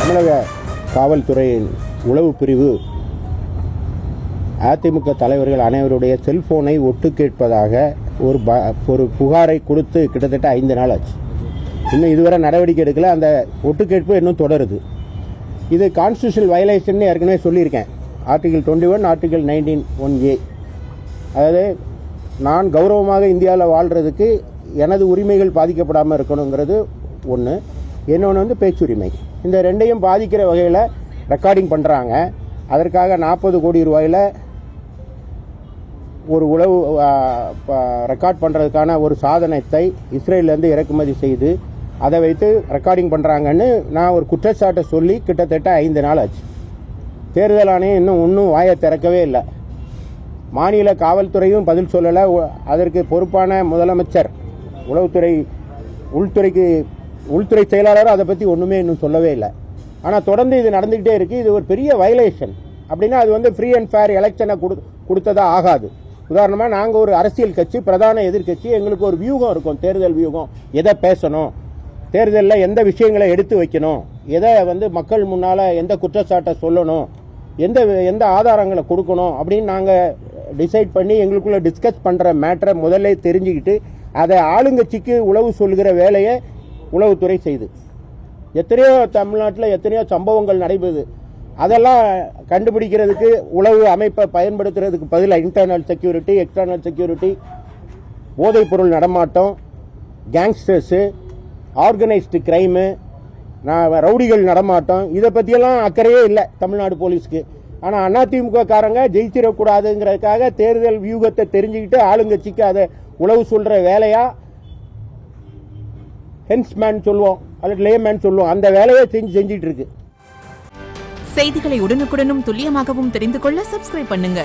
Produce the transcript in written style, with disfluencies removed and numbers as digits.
தமிழக காவல்துறையின் உளவு பிரிவு அதிமுக தலைவர்கள் அனைவருடைய செல்போனை ஒட்டு கேட்பதாக ஒரு புகாரை கொடுத்து கிட்டத்தட்ட 5 நாள் ஆச்சு. இன்னும் இதுவரை நடவடிக்கை எடுக்கல. அந்த ஒட்டு கேட்பு இன்னும் தொடருது. இது கான்ஸ்டியூஷனல் வயலேஷன் ஏற்கனவே சொல்லியிருக்கேன். Article 21, article 19(1)A. அதாவது நான் கௌரவமாக இந்தியாவில் வாழ்கிறதுக்கு எனது உரிமைகள் பாதிக்கப்படாமல் இருக்கணுங்கிறது ஒன்று. இன்னொன்று வந்து பேச்சுரிமை. இந்த ரெண்டையும் பாதிக்கிற வகையில் ரெக்கார்டிங் பண்ணுறாங்க. அதற்காக 40 கோடி ரூபாயில் ஒரு உளவு ரெக்கார்ட் பண்ணுறதுக்கான ஒரு சாதனத்தை இஸ்ரேலேருந்து இறக்குமதி செய்து அதை வைத்து ரெக்கார்டிங் பண்ணுறாங்கன்னு நான் ஒரு குற்றச்சாட்டை சொல்லி கிட்டத்தட்ட 5 நாள் ஆச்சு. தேர்தல் ஆணையம் இன்னும் வாயை திறக்கவே இல்லை. மாநில காவல்துறையும் பதில் சொல்லலை. அதற்கு பொறுப்பான முதலமைச்சர், உள்துறை செயலாளர் அதை பற்றி ஒன்றுமே இன்னும் சொல்லவே இல்லை. ஆனால் தொடர்ந்து இது நடந்துக்கிட்டே இருக்குது. இது ஒரு பெரிய வயலேஷன். அப்படின்னா அது வந்து ஃப்ரீ அண்ட் ஃபேர் எலெக்ஷனை கொடுத்ததா ஆகாது. உதாரணமாக நாங்கள் ஒரு அரசியல் கட்சி, பிரதான எதிர்கட்சி, எங்களுக்கு ஒரு வியூகம் இருக்கும், தேர்தல் வியூகம். எதை பேசணும், தேர்தலில் எந்த விஷயங்களை எடுத்து வைக்கணும், எதை வந்து மக்கள் முன்னால் எந்த குற்றச்சாட்டை சொல்லணும், எந்த ஆதாரங்களை கொடுக்கணும் அப்படின்னு நாங்கள் டிசைட் பண்ணி எங்களுக்குள்ள டிஸ்கஸ் பண்ணுற மேட்டரை முதல்ல தெரிஞ்சுக்கிட்டு அதை ஆளுங்கட்சிக்கு உளவு சொல்கிற வேலையை உளவுத்துறை செய்து எத்தனையோ தமிழ்நாட்டில் எத்தனையோ சம்பவங்கள் நடைபெறுது. அதெல்லாம் கண்டுபிடிக்கிறதுக்கு உளவு அமைப்பை பயன்படுத்துறதுக்கு பதிலாக இன்டர்னல் செக்யூரிட்டி, எக்ஸ்டர்னல் செக்யூரிட்டி, போதைப்பொருள் நடமாட்டம், கேங்ஸ்டர்ஸு, ஆர்கனைஸ்டு கிரைமு, ரவுடிகள் நடமாட்டம், இதை பற்றியெல்லாம் அக்கறையே இல்லை தமிழ்நாடு போலீஸ்க்கு. ஆனால் அதிமுக காரங்க ஜெயிச்சிடக்கூடாதுங்கிறதுக்காக தேர்தல் வியூகத்தை தெரிஞ்சுக்கிட்டு ஆளுங்கட்சிக்கு அதை உளவு சொல்கிற வேலையா ஹென்ஸ்மேன் சொல்லுவோம் அல்லது லேமேன் சொல்லுவோம், அந்த வேலையை செஞ்சுட்டு இருக்கு. செய்திகளை உடனுக்குடனும் துல்லியமாகவும் தெரிந்து கொள்ள சப்ஸ்கிரைப் பண்ணுங்க.